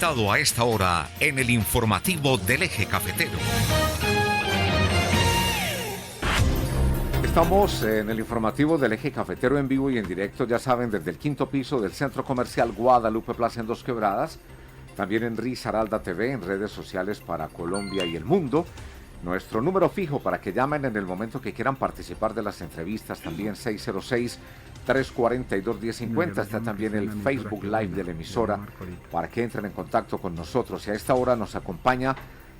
invitado a esta hora en el informativo del Eje Cafetero. Estamos en el informativo del Eje Cafetero en vivo y en directo, ya saben, desde el quinto piso del Centro Comercial Guadalupe Plaza en Dos Quebradas, también en Risaralda TV, en redes sociales para Colombia y el mundo. Nuestro número fijo para que llamen en el momento que quieran participar de las entrevistas, también 606-342-1050. Está también el Facebook Live de la emisora para que entren en contacto con nosotros. Y a esta hora nos acompaña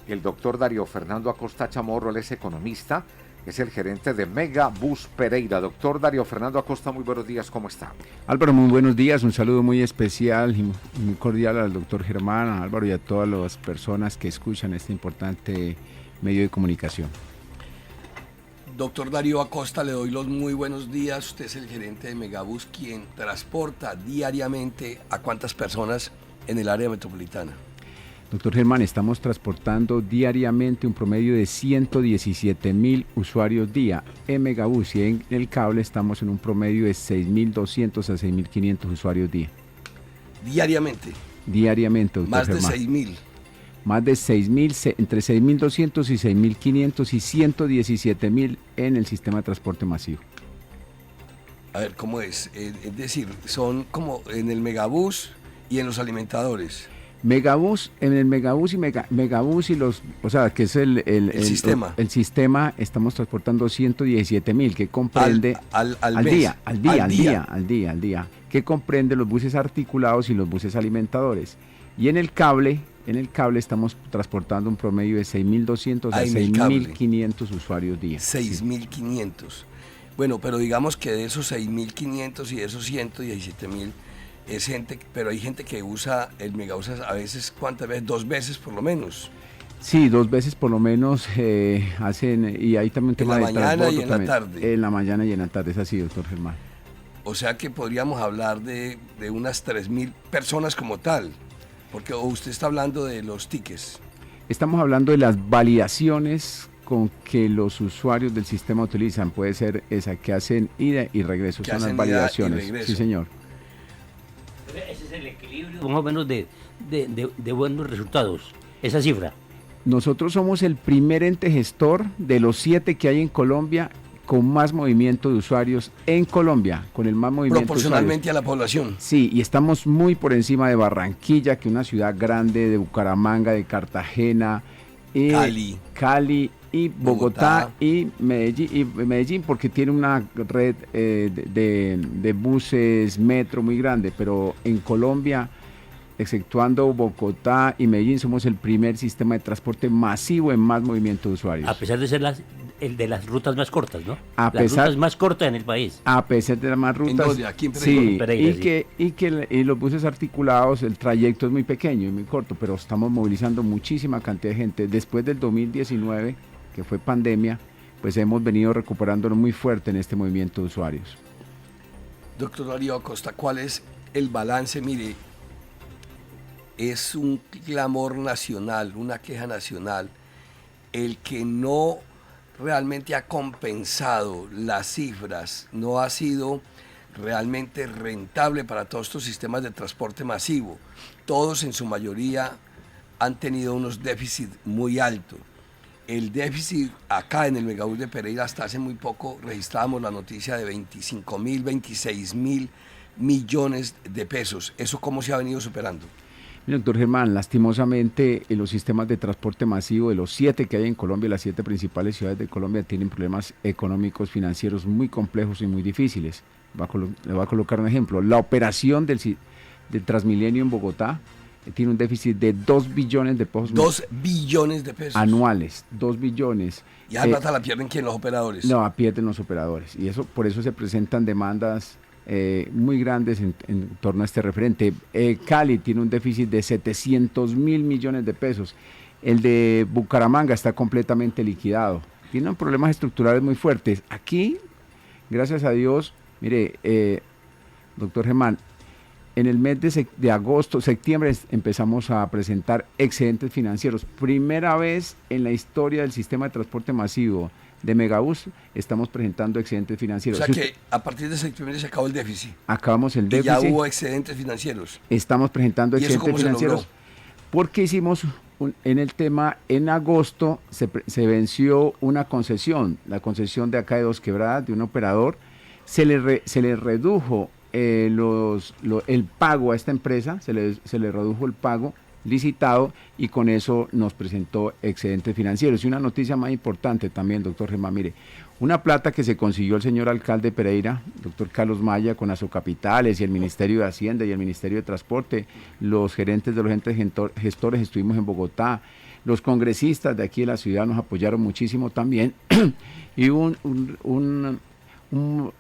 el doctor Darío Fernando Acosta Chamorro, él es economista, es el gerente de Megabus Pereira. Doctor Darío Fernando Acosta, muy buenos días, ¿cómo está? Álvaro, muy buenos días, un saludo muy especial y muy cordial al doctor Germán, a Álvaro y a todas las personas que escuchan este importante medio de comunicación. Doctor Darío Acosta, le doy los muy buenos días. Usted es el gerente de Megabus, quien transporta diariamente a cuántas personas en el área metropolitana. Doctor Germán, estamos transportando diariamente un promedio de 117,000 usuarios día en Megabus, y en el cable estamos en un promedio de 6,200 a 6,500 usuarios día. ¿Diariamente? Diariamente, doctor Germán. Más de 6,000. Más de 6,000, entre 6,200 y 6,500 y 117,000 en el sistema de transporte masivo. A ver, ¿cómo es? Es decir, son como en el Megabus y en los alimentadores. Megabus, en el Megabus y Megabus y los, o sea, que es el sistema. El sistema, estamos transportando 117,000, que comprende al día, que comprende los buses articulados y los buses alimentadores. Y en el cable estamos transportando un promedio de 6,200 a 6,500 usuarios día. 6,500. Bueno, pero digamos que de esos 6,500 y de esos 117,000 es gente, pero hay gente que usa el Megabus a veces, ¿cuántas veces? 2 veces por lo menos. Sí, 2 veces por lo menos hacen, y hay también un tema de transporte. En la mañana y en la tarde. En la mañana y en la tarde, es así, doctor Germán. O sea que podríamos hablar de unas 3,000 personas como tal. Porque usted está hablando de los tickets. Estamos hablando de las validaciones con que los usuarios del sistema utilizan. Puede ser esa que hacen ida y regreso. Son las validaciones. Sí, señor. Ese es el equilibrio más o menos de buenos resultados, esa cifra. Nosotros somos el primer ente gestor de los 7 que hay en Colombia con más movimiento de usuarios en Colombia, con el más movimiento proporcionalmente de usuarios. A la población. Sí, y estamos muy por encima de Barranquilla, que es una ciudad grande, de Bucaramanga, de Cartagena, Cali y Bogotá y Medellín, porque tiene una red de buses metro muy grande, pero en Colombia, exceptuando Bogotá y Medellín, somos el primer sistema de transporte masivo en más movimiento de usuarios. A pesar de ser el de las rutas más cortas, ¿no? Las rutas más cortas en el país. A pesar de las más rutas. ¿En dónde? Aquí en Pereira. Sí, Pereira, y los buses articulados, el trayecto es muy pequeño y muy corto, pero estamos movilizando muchísima cantidad de gente. Después del 2019, que fue pandemia, pues hemos venido recuperándonos muy fuerte en este movimiento de usuarios. Doctor Darío Acosta, ¿cuál es el balance? Mire, es un clamor nacional, una queja nacional, el que no realmente ha compensado las cifras, no ha sido realmente rentable para todos estos sistemas de transporte masivo. Todos en su mayoría han tenido unos déficits muy altos. El déficit acá en el Megabus de Pereira, hasta hace muy poco registrábamos la noticia de 25,000, 26,000 millones de pesos. ¿Eso cómo se ha venido superando? Doctor Germán, lastimosamente los sistemas de transporte masivo de los 7 que hay en Colombia, las 7 principales ciudades de Colombia, tienen problemas económicos, financieros muy complejos y muy difíciles. Le voy a colocar un ejemplo. La operación del Transmilenio en Bogotá tiene un déficit de 2 billones de pesos. 2 billones de pesos. Anuales, 2 billones. ¿Y esa plata la pierden quién? ¿Los operadores? No, pierden los operadores. Y por eso se presentan demandas muy grandes en torno a este referente. Cali tiene un déficit de 700,000 millones de pesos. El de Bucaramanga está completamente liquidado. Tienen problemas estructurales muy fuertes. Aquí, gracias a Dios, mire, doctor Germán, en el mes de agosto, septiembre, empezamos a presentar excedentes financieros. Primera vez en la historia del sistema de transporte masivo de Megabus estamos presentando excedentes financieros. O sea que a partir de septiembre se acabó el déficit. Acabamos el déficit. Y ya hubo excedentes financieros. Estamos presentando excedentes financieros. porque hicimos en el tema, en agosto se venció una concesión, la concesión de acá de Dos Quebradas, de un operador, se le redujo el pago a esta empresa, se le redujo el pago licitado y con eso nos presentó excedentes financieros. Y una noticia más importante también, doctor Germán, mire, una plata que se consiguió el señor alcalde Pereira, doctor Carlos Maya, con Asocapitales y el Ministerio de Hacienda y el Ministerio de Transporte, los gerentes de los entes gestores estuvimos en Bogotá, los congresistas de aquí de la ciudad nos apoyaron muchísimo también, y un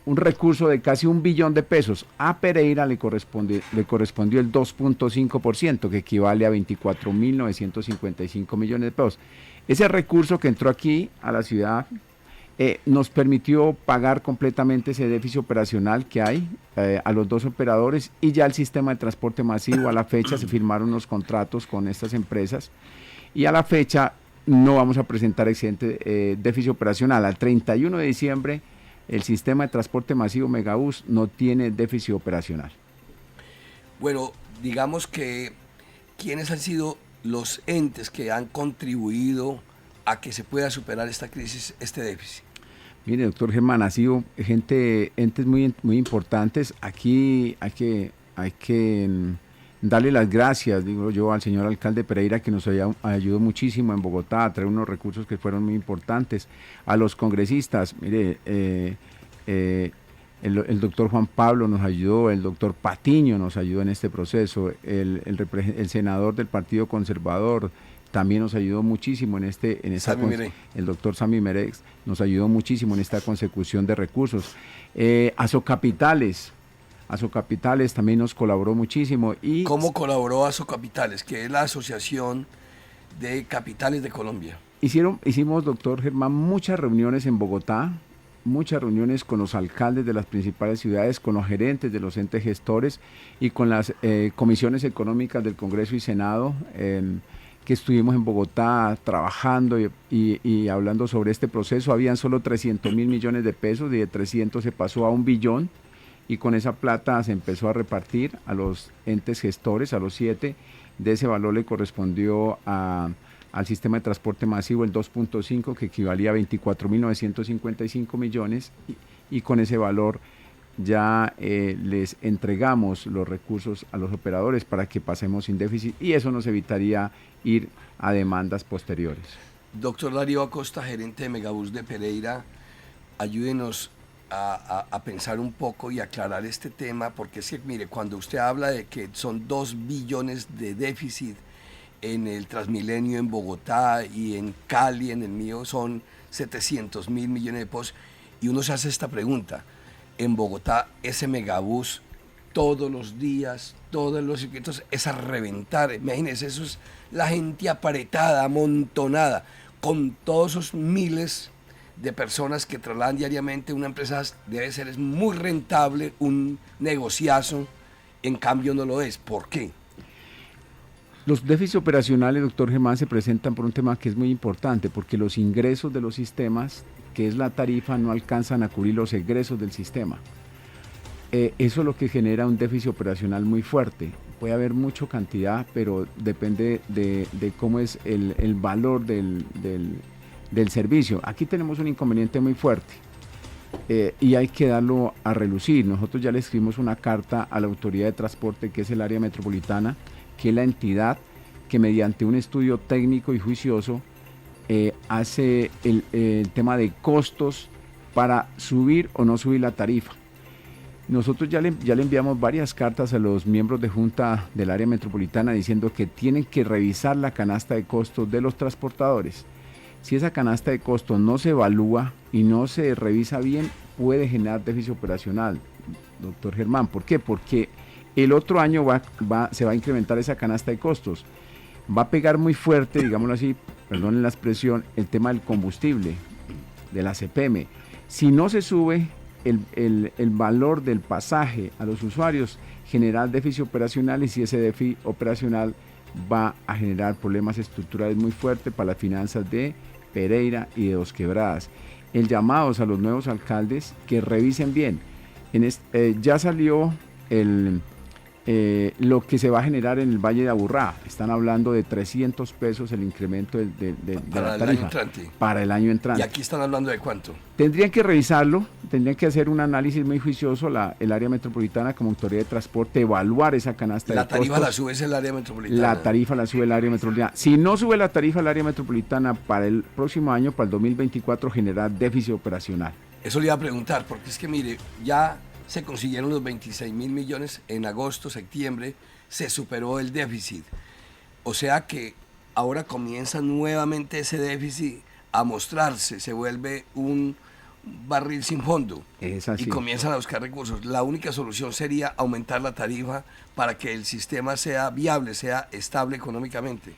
recurso de casi 1 billón de pesos. A Pereira le correspondió el 2.5%, que equivale a 24.955 millones de pesos. Ese recurso que entró aquí a la ciudad nos permitió pagar completamente ese déficit operacional que hay a los dos operadores, y ya el sistema de transporte masivo, a la fecha se firmaron los contratos con estas empresas y a la fecha no vamos a presentar excedente déficit operacional. Al 31 de diciembre el sistema de transporte masivo Megabús no tiene déficit operacional. Bueno, digamos que ¿quiénes han sido los entes que han contribuido a que se pueda superar esta crisis, este déficit? Mire, doctor Germán, ha sido entes muy importantes. Aquí hay que darle las gracias, digo yo, al señor alcalde Pereira, que nos ayudó muchísimo en Bogotá a traer unos recursos que fueron muy importantes. A los congresistas, mire, el doctor Juan Pablo nos ayudó, el doctor Patiño nos ayudó en este proceso, el senador del Partido Conservador también nos ayudó muchísimo el doctor Sammy Merex nos ayudó muchísimo en esta consecución de recursos. Asocapitales también nos colaboró muchísimo. ¿Cómo colaboró Asocapitales, que es la Asociación de Capitales de Colombia? Hicimos, doctor Germán, muchas reuniones en Bogotá, muchas reuniones con los alcaldes de las principales ciudades, con los gerentes de los entes gestores y con las comisiones económicas del Congreso y Senado, que estuvimos en Bogotá trabajando y hablando sobre este proceso. Habían solo 300.000 millones de pesos, y de 300 se pasó a 1 billón, y con esa plata se empezó a repartir a los entes gestores, a los 7. De ese valor le correspondió al sistema de transporte masivo el 2.5, que equivalía a 24.955 millones, y con ese valor ya les entregamos los recursos a los operadores para que pasemos sin déficit, y eso nos evitaría ir a demandas posteriores. Doctor Darío Acosta, gerente de Megabús de Pereira, ayúdenos a pensar un poco y aclarar este tema, porque es que, mire, cuando usted habla de que son 2 billones de déficit en el Transmilenio en Bogotá y en Cali, en el mío, son 700.000 millones de pesos, y uno se hace esta pregunta: en Bogotá, ese Megabús, todos los días, todos los circuitos, es a reventar. Imagínense, eso es la gente apretada, amontonada, con todos esos miles de personas que trasladan diariamente. Una empresa debe ser muy rentable, un negociazo, en cambio no lo es. ¿Por qué? Los déficits operacionales, doctor Germán, se presentan por un tema que es muy importante, porque los ingresos de los sistemas, que es la tarifa, no alcanzan a cubrir los egresos del sistema. Eso es lo que genera un déficit operacional muy fuerte. Puede haber mucha cantidad, pero depende de cómo es el valor del servicio. Aquí tenemos un inconveniente muy fuerte, y hay que darlo a relucir. Nosotros ya le escribimos una carta a la autoridad de transporte, que es el área metropolitana, que es la entidad que mediante un estudio técnico y juicioso hace el tema de costos para subir o no subir la tarifa. Nosotros ya le enviamos varias cartas a los miembros de junta del área metropolitana diciendo que tienen que revisar la canasta de costos de los transportadores. Si esa canasta de costos no se evalúa y no se revisa bien, puede generar déficit operacional, doctor Germán. ¿Por qué? Porque el otro año se va a incrementar esa canasta de costos. Va a pegar muy fuerte, digámoslo así, perdonen la expresión, el tema del combustible, de la CPM. Si no se sube el valor del pasaje a los usuarios, genera déficit operacional, y si ese déficit operacional va a generar problemas estructurales muy fuertes para las finanzas de Pereira y de Dos Quebradas. El llamado a los nuevos alcaldes que revisen bien. Ya salió lo que se va a generar en el Valle de Aburrá. Están hablando de 300 pesos el incremento de la tarifa para el año entrante. ¿Y aquí están hablando de cuánto? Tendrían que revisarlo, tendrían que hacer un análisis muy juicioso el área metropolitana como autoridad de transporte, evaluar esa canasta de costos. La tarifa la sube el área metropolitana. La tarifa la sube el área metropolitana. Si no sube la tarifa el área metropolitana para el próximo año, para el 2024, genera déficit operacional. Eso le iba a preguntar, porque es que mire, ya se consiguieron los 26.000 millones en agosto, septiembre, se superó el déficit. O sea que ahora comienza nuevamente ese déficit a mostrarse, se vuelve un barril sin fondo. Es así. Y comienzan a buscar recursos. La única solución sería aumentar la tarifa para que el sistema sea viable, sea estable económicamente.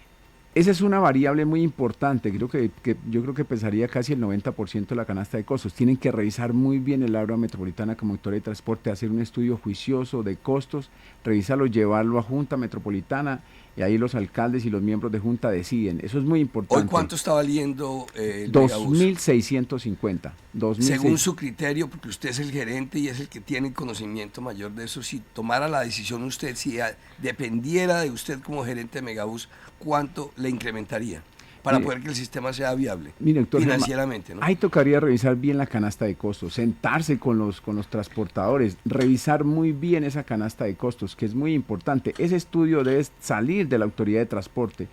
Esa es una variable muy importante. Yo creo que pesaría casi el 90% de la canasta de costos. Tienen que revisar muy bien el área metropolitana como autoridad de transporte, hacer un estudio juicioso de costos, revisarlo, llevarlo a Junta Metropolitana, y ahí los alcaldes y los miembros de Junta deciden. Eso es muy importante. ¿Hoy cuánto está valiendo el 2.650. Según su criterio, porque usted es el gerente y es el que tiene conocimiento mayor de eso, si tomara la decisión usted, si dependiera de usted como gerente de Megabús, ¿cuánto le incrementaría para poder que el sistema sea viable financieramente? ¿No? Ahí tocaría revisar bien la canasta de costos, sentarse con los transportadores, revisar muy bien esa canasta de costos, que es muy importante. Ese estudio debe salir de la autoridad de transporte.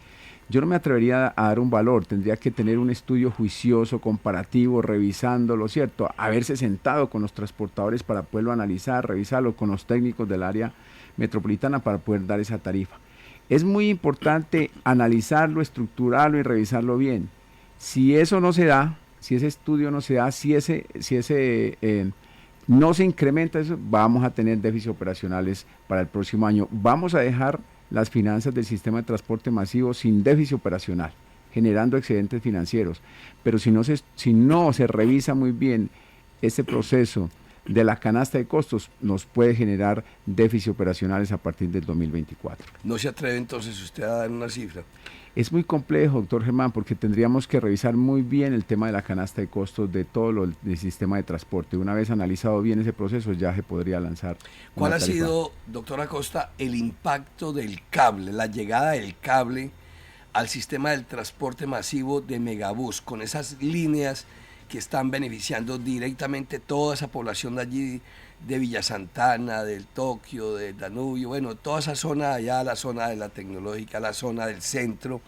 Yo no me atrevería a dar un valor, tendría que tener un estudio juicioso, comparativo, revisándolo, ¿cierto? Haberse sentado con los transportadores para poderlo analizar, revisarlo con los técnicos del área metropolitana para poder dar esa tarifa. Es muy importante analizarlo, estructurarlo y revisarlo bien. Si eso no se da, si ese estudio no se da, si no se incrementa eso, vamos a tener déficits operacionales para el próximo año. Vamos a dejar las finanzas del sistema de transporte masivo sin déficit operacional, generando excedentes financieros. Pero si no se revisa muy bien ese proceso de la canasta de costos, nos puede generar déficits operacionales a partir del 2024. ¿No se atreve entonces usted a dar una cifra? Es muy complejo, doctor Germán, porque tendríamos que revisar muy bien el tema de la canasta de costos de todo el sistema de transporte. Una vez analizado bien ese proceso, ya se podría lanzar. ¿Cuál ha sido, doctor Acosta, el impacto del cable, la llegada del cable al sistema del transporte masivo de Megabús, con esas líneas que están beneficiando directamente toda esa población de allí, de Villa Santana, del Tokio, del Danubio, bueno, toda esa zona allá, la zona de la tecnológica, la zona del centro?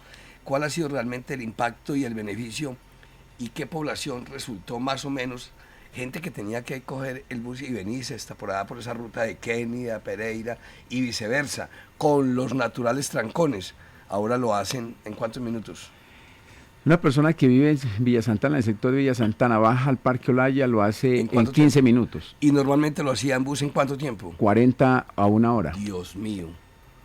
¿Cuál ha sido realmente el impacto y el beneficio? ¿Y qué población resultó más o menos? Gente que tenía que coger el bus y venirse hasta por allá, por esa ruta de Kenia, Pereira y viceversa, con los naturales trancones. Ahora lo hacen ¿en cuántos minutos? Una persona que vive en Villa Santana, en el sector de Villa Santana, baja al Parque Olaya, lo hace en 15 minutos. ¿Y normalmente lo hacía en bus en cuánto tiempo? 40 a 1 hora. Dios mío.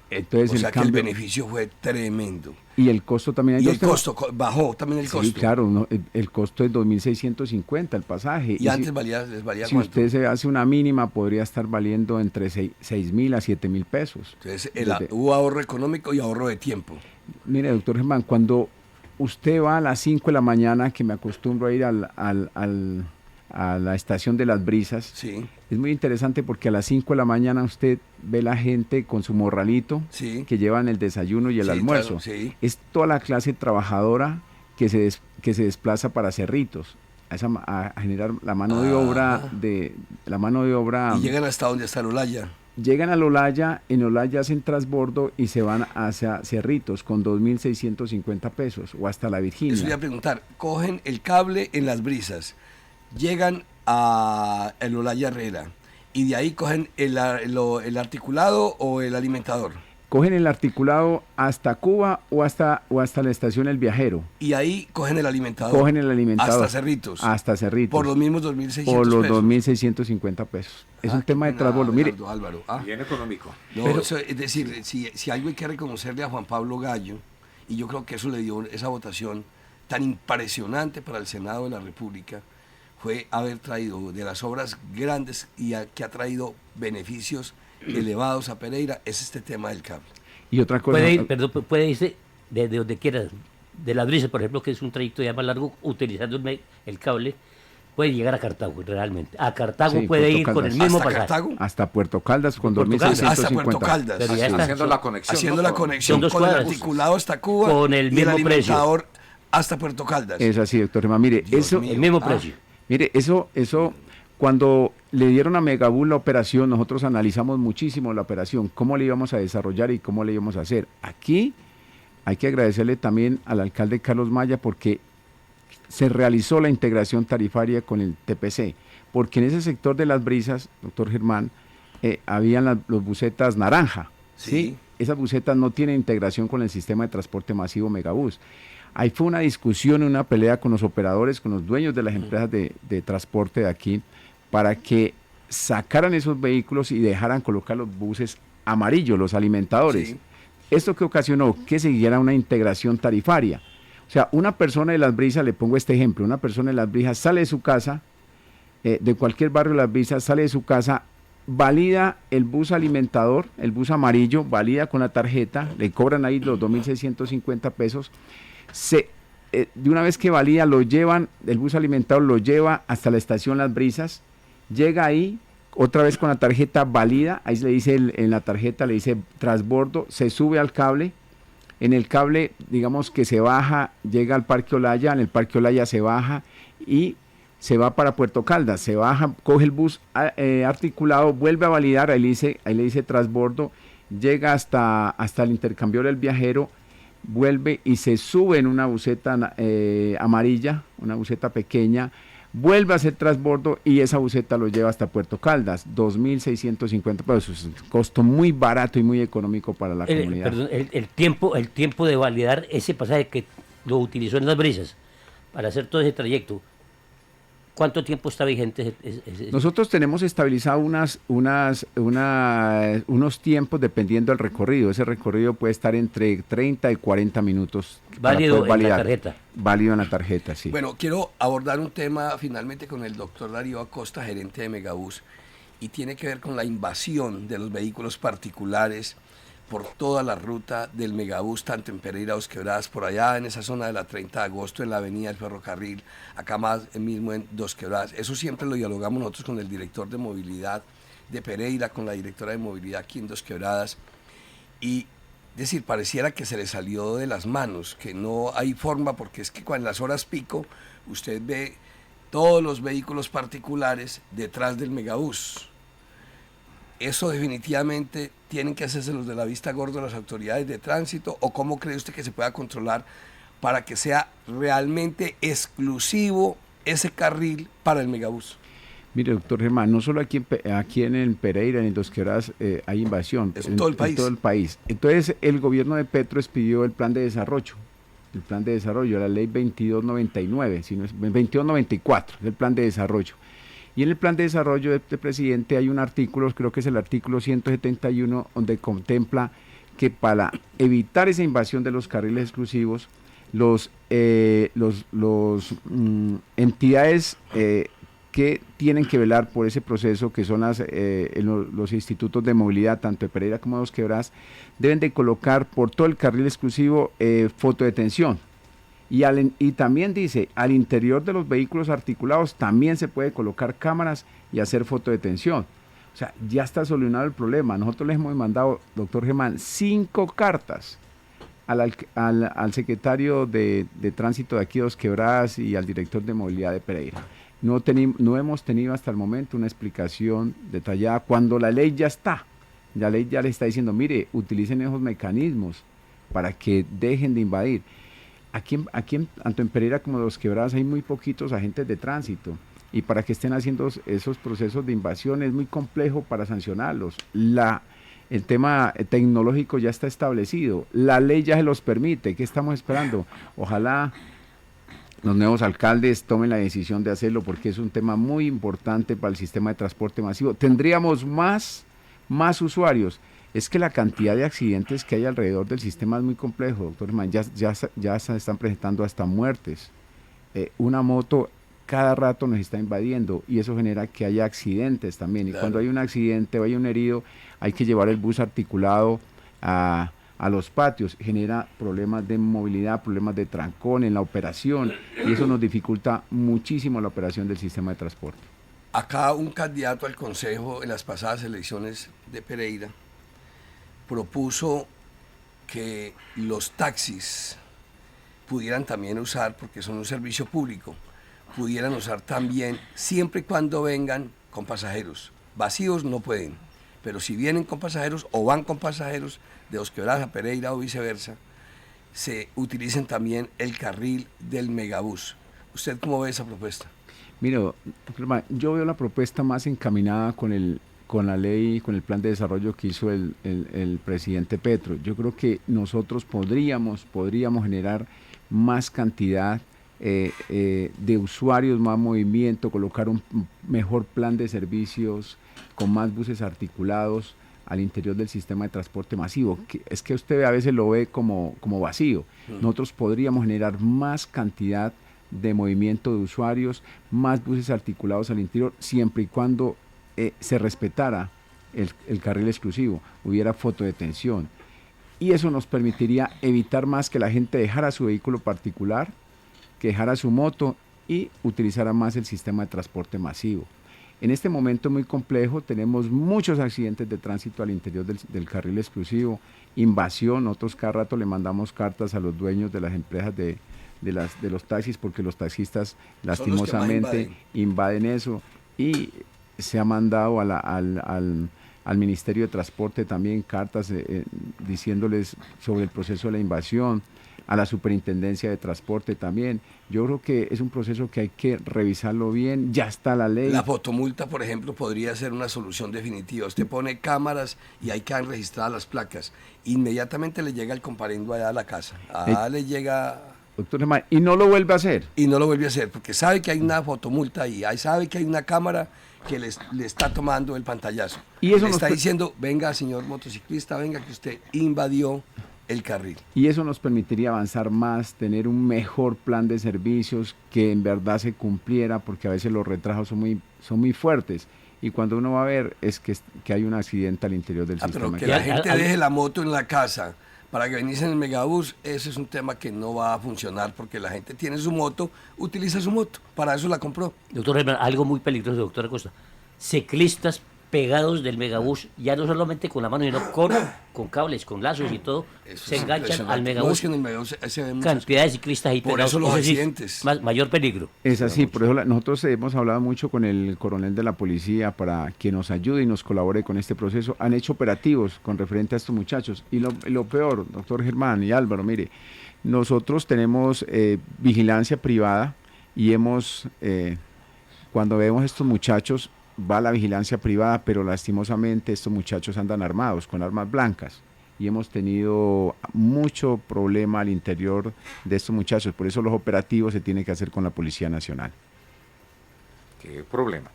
Entonces, o sea que el beneficio fue tremendo. Y el costo también. Y el costo, bajó también el costo. Sí, claro, el costo es 2.650 el pasaje. ¿Y antes les valía si cuánto? Si usted se hace una mínima, podría estar valiendo entre 6.000 a 7.000 pesos. Entonces, hubo ahorro económico y ahorro de tiempo. Mire, doctor Germán, cuando usted va a las 5 de la mañana, que me acostumbro a ir a la estación de Las Brisas, sí, es muy interesante porque a las 5 de la mañana usted ve la gente con su morralito, sí, que llevan el desayuno y el almuerzo. Claro, sí. Es toda la clase trabajadora que se desplaza para Cerritos, a generar la mano de obra Y llegan hasta donde está el Olaya. Llegan al Olaya, en Olaya hacen transbordo y se van hacia Cerritos con 2.650 pesos o hasta la Virginia. Eso voy a preguntar, cogen el cable en Las Brisas, llegan a el Olaya Herrera y de ahí cogen el articulado o el alimentador. Cogen el articulado hasta Cuba o hasta la estación El Viajero. Y ahí cogen el alimentador. Cogen el alimentador. Hasta Cerritos. Hasta Cerritos. Por los mismos 2.600 pesos. Por los 2.650 pesos. Es un tema de transbordo. Mire, Álvaro. Bien económico. No, pero, es decir, si algo hay que reconocerle a Juan Pablo Gallo, y yo creo que eso le dio esa votación tan impresionante para el Senado de la República, fue haber traído de las obras grandes y que ha traído beneficios elevados a Pereira, es este tema del cable. Y otra cosa... Puede irse de donde quiera, de Las Brisas, por ejemplo, que es un trayecto ya más largo, utilizando el cable, puede llegar a Cartago, realmente. A Cartago Sí, puede Puerto ir con Caldas. el mismo ¿Hasta pasaje. Cartago? Hasta Puerto Caldas con Puerto Caldas. 2.650. Hasta Puerto Caldas. Pero ya está. Haciendo la conexión. Haciendo ¿no? la Con- conexión dos con el cuadras. articulado hasta Cuba Con el y el mismo precio. alimentador hasta Puerto Caldas. Es así, doctor Germán. Mire, Dios eso, mío. El mismo Ah. precio. mire, eso, cuando le dieron a Megabús la operación, nosotros analizamos muchísimo la operación, cómo le íbamos a desarrollar y cómo le íbamos a hacer. Aquí hay que agradecerle también al alcalde Carlos Maya porque se realizó la integración tarifaria con el TPC, porque en ese sector de Las Brisas, doctor Germán, habían los busetas naranja, ¿sí? Sí. Esas busetas no tienen integración con el sistema de transporte masivo Megabús. Ahí fue una discusión, una pelea con los operadores, con los dueños de las empresas de transporte de aquí, para que sacaran esos vehículos y dejaran colocar los buses amarillos, los alimentadores. Sí. ¿Esto que ocasionó? Que se siguiera una integración tarifaria. O sea, una persona de Las Brisas, le pongo este ejemplo, una persona de Las Brisas sale de su casa, de cualquier barrio de Las Brisas, sale de su casa, valida el bus alimentador, el bus amarillo, valida con la tarjeta, le cobran ahí los 2.650 pesos, de una vez que valida, lo llevan, el bus alimentador lo lleva hasta la estación Las Brisas, llega ahí, otra vez con la tarjeta valida, ahí le dice en la tarjeta, le dice transbordo, se sube al cable, en el cable, digamos que se baja, llega al Parque Olaya, en el Parque Olaya se baja y se va para Puerto Caldas, se baja, coge el bus articulado, vuelve a validar, ahí le dice transbordo, llega hasta el intercambio del viajero, vuelve y se sube en una buseta amarilla, una buseta pequeña, vuelve a hacer transbordo y esa buseta lo lleva hasta Puerto Caldas, 2.650 pesos, un costo muy barato y muy económico para la comunidad. Perdón, el tiempo de validar ese pasaje que lo utilizó en Las Brisas para hacer todo ese trayecto, ¿cuánto tiempo está vigente ese? Nosotros tenemos estabilizado unos tiempos dependiendo del recorrido. Ese recorrido puede estar entre 30 y 40 minutos. para Válido poder en la validar. tarjeta. Válido en la tarjeta, sí. Bueno, quiero abordar un tema finalmente con el doctor Darío Acosta, gerente de Megabús, y tiene que ver con la invasión de los vehículos particulares por toda la ruta del Megabús, tanto en Pereira, Dos Quebradas, por allá en esa zona de la 30 de agosto, en la avenida del Ferrocarril, acá más mismo en Dos Quebradas. Eso siempre lo dialogamos nosotros con el director de movilidad de Pereira, con la directora de movilidad aquí en Dos Quebradas, y decir, pareciera que se le salió de las manos, que no hay forma, porque es que en las horas pico usted ve todos los vehículos particulares detrás del Megabús. Eso definitivamente tienen que hacerse los de la vista gorda las autoridades de tránsito, o cómo cree usted que se pueda controlar para que sea realmente exclusivo ese carril para el Megabús. Mire, doctor Germán, no solo aquí en el Pereira, en Dos Quebradas, hay invasión. Es en todo el país. En todo el país. Entonces, el gobierno de Petro expidió el plan de desarrollo. El plan de desarrollo, la ley 2299, si no es 2294, el plan de desarrollo. Y en el plan de desarrollo de este presidente hay un artículo, creo que es el artículo 171, donde contempla que para evitar esa invasión de los carriles exclusivos, entidades que tienen que velar por ese proceso, que son los institutos de movilidad, tanto de Pereira como de Dos Quebradas, deben de colocar por todo el carril exclusivo fotodetención. Y también dice, al interior de los vehículos articulados también se puede colocar cámaras y hacer fotodetención. O sea, ya está solucionado el problema. Nosotros les hemos mandado, doctor Germán, 5 cartas al secretario de Tránsito de aquí, Dos Quebradas, y al director de movilidad de Pereira. No hemos tenido hasta el momento una explicación detallada cuando la ley ya está. La ley ya le está diciendo, mire, utilicen esos mecanismos para que dejen de invadir. Aquí tanto en Pereira como en Dos Quebradas hay muy poquitos agentes de tránsito, y para que estén haciendo esos procesos de invasión es muy complejo para sancionarlos. El tema tecnológico ya está establecido, la ley ya se los permite. ¿Qué estamos esperando? Ojalá los nuevos alcaldes tomen la decisión de hacerlo, porque es un tema muy importante para el sistema de transporte masivo. Tendríamos más usuarios. Es que la cantidad de accidentes que hay alrededor del sistema es muy complejo, doctor Germán. Ya se están presentando hasta muertes. Una moto cada rato nos está invadiendo y eso genera que haya accidentes también. Y claro, cuando hay un accidente o hay un herido, hay que llevar el bus articulado a a los patios, genera problemas de movilidad, problemas de trancón en la operación, y eso nos dificulta muchísimo la operación del sistema de transporte. Acá un candidato al consejo en las pasadas elecciones de Pereira propuso que los taxis pudieran también usar, porque son un servicio público, pudieran usar también siempre y cuando vengan con pasajeros. Vacíos no pueden, pero si vienen con pasajeros o van con pasajeros de Dos Quebradas a Pereira o viceversa, se utilicen también el carril del megabús. ¿Usted cómo ve esa propuesta? Mira, yo veo la propuesta más encaminada con la ley, con el plan de desarrollo que hizo el presidente Petro. Yo creo que nosotros podríamos generar más cantidad de usuarios, más movimiento, colocar un mejor plan de servicios con más buses articulados al interior del sistema de transporte masivo. Es que usted a veces lo ve como vacío. Nosotros podríamos generar más cantidad de movimiento de usuarios, más buses articulados al interior, siempre y cuando se respetara el carril exclusivo, hubiera fotodetención. Y eso nos permitiría evitar más que la gente dejara su vehículo particular, que dejara su moto y utilizara más el sistema de transporte masivo. En este momento muy complejo, tenemos muchos accidentes de tránsito al interior del carril exclusivo, invasión. Nosotros cada rato le mandamos cartas a los dueños de las empresas de los taxis, porque los taxistas lastimosamente invaden eso, y se ha mandado al Ministerio de Transporte también cartas diciéndoles sobre el proceso de la invasión, a la Superintendencia de Transporte también. Yo creo que es un proceso que hay que revisarlo bien, ya está la ley. La fotomulta, por ejemplo, podría ser una solución definitiva. Usted pone cámaras y ahí quedan registradas las placas. Inmediatamente le llega el comparendo allá a la casa. Le llega... Doctor Germán, y no lo vuelve a hacer. Y no lo vuelve a hacer, porque sabe que hay una fotomulta ahí, sabe que hay una cámara que le está tomando el pantallazo. Y eso le está diciendo, venga, señor motociclista, venga, que usted invadió el carril. Y eso nos permitiría avanzar más, tener un mejor plan de servicios que en verdad se cumpliera, porque a veces los retrasos son muy fuertes. Y cuando uno va a ver es que hay un accidente al interior del sistema. Pero que la gente deje la moto en la casa para que venís en el megabús, ese es un tema que no va a funcionar, porque la gente tiene su moto, utiliza su moto, para eso la compró. Doctor Herman, algo muy peligroso, doctor Acosta. Ciclistas pegados del megabús, ya no solamente con la mano, sino con cables, con lazos y todo, eso se enganchan al megabús. No, es que en el megabús se ven cantidad de ciclistas ahí pegados. Por eso los accidentes. Mayor peligro. Es así, por eso nosotros hemos hablado mucho con el coronel de la policía para que nos ayude y nos colabore con este proceso. Han hecho operativos con referente a estos muchachos. Y lo peor, doctor Germán y Álvaro, mire, nosotros tenemos vigilancia privada y cuando vemos estos muchachos, va la vigilancia privada, pero lastimosamente estos muchachos andan armados, con armas blancas, y hemos tenido mucho problema al interior de estos muchachos. Por eso los operativos se tienen que hacer con la Policía Nacional. Qué problema.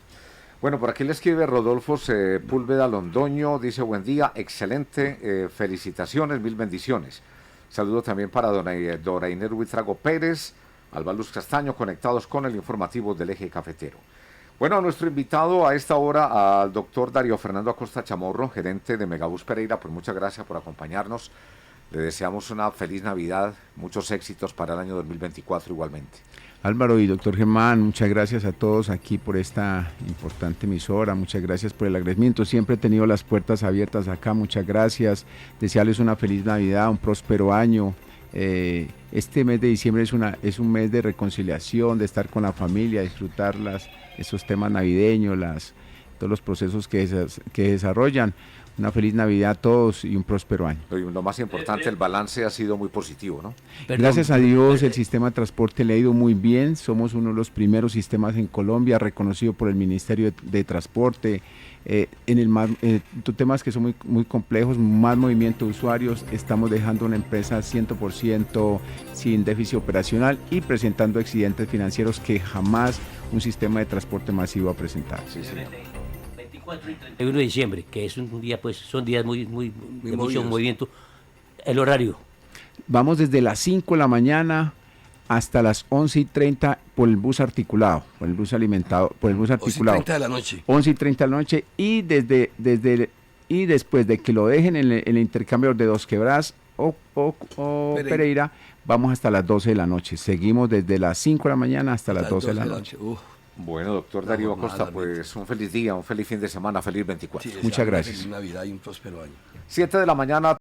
Bueno, por aquí le escribe Rodolfo Sepúlveda Londoño, dice: buen día, excelente, felicitaciones, mil bendiciones. Saludo también para Dora Inés Huitrago Pérez, Alba Luz Castaño, conectados con el informativo del Eje Cafetero. Bueno, a nuestro invitado a esta hora, al doctor Darío Fernando Acosta Chamorro, gerente de Megabús Pereira, pues muchas gracias por acompañarnos. Le deseamos una feliz Navidad, muchos éxitos para el año 2024 igualmente. Álvaro y doctor Germán, muchas gracias a todos aquí por esta importante emisora, muchas gracias por el agradecimiento, siempre he tenido las puertas abiertas acá, muchas gracias, desearles una feliz Navidad, un próspero año. Este mes de diciembre es un mes de reconciliación, de estar con la familia, disfrutar esos temas navideños, todos los procesos que desarrollan. Una feliz Navidad a todos y un próspero año. Lo más importante, el balance ha sido muy positivo, ¿no? Gracias a Dios el sistema de transporte le ha ido muy bien, somos uno de los primeros sistemas en Colombia reconocido por el Ministerio de Transporte. Temas que son muy, muy complejos, más movimiento de usuarios, estamos dejando una empresa 100% sin déficit operacional y presentando accidentes financieros que jamás un sistema de transporte masivo ha presentado. Sí, sí. 24 y 31 de diciembre, que es un día, pues son días de mucho movimiento. El horario. Vamos desde las 5 de la mañana hasta las 11:30 por el bus articulado, por el bus alimentado, por el bus articulado. 11:30 de la noche. 11:30 de la noche y después de que lo dejen en el intercambio de Dos Quebradas, o Pereira. Pereira, vamos hasta las 12 de la noche. Seguimos desde las 5 de la mañana hasta las 12 de la noche. Bueno, doctor No, Darío normal, Acosta, realmente. pues un feliz día, un feliz fin de semana, feliz 24. Sí, Muchas gracias. Feliz Navidad y un próspero año. 7 de la mañana.